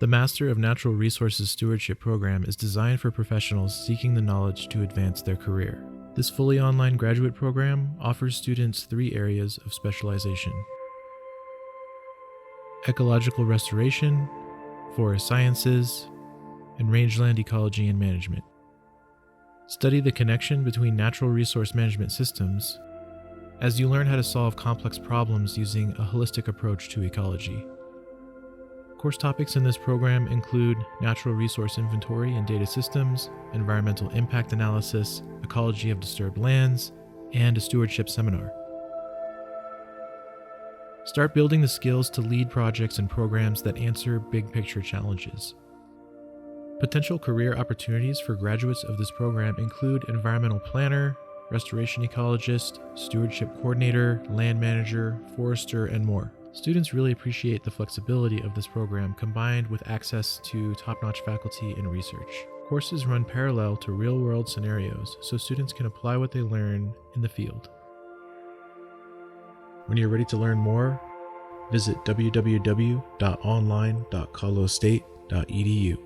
The Master of Natural Resources Stewardship program is designed for professionals seeking the knowledge to advance their career. This fully online graduate program offers students 3 areas of specialization: Ecological Restoration, Forest Sciences, and Rangeland Ecology and Management. Study the connection between natural resource management systems as you learn how to solve complex problems using a holistic approach to ecology. Course topics in this program include natural resource inventory and data systems, environmental impact analysis, ecology of disturbed lands, and a stewardship seminar. Start building the skills to lead projects and programs that answer big picture challenges. Potential career opportunities for graduates of this program include environmental planner, restoration ecologist, stewardship coordinator, land manager, forester, and more. Students really appreciate the flexibility of this program combined with access to top-notch faculty and research. Courses run parallel to real-world scenarios so students can apply what they learn in the field. When you're ready to learn more, visit www.online.colostate.edu.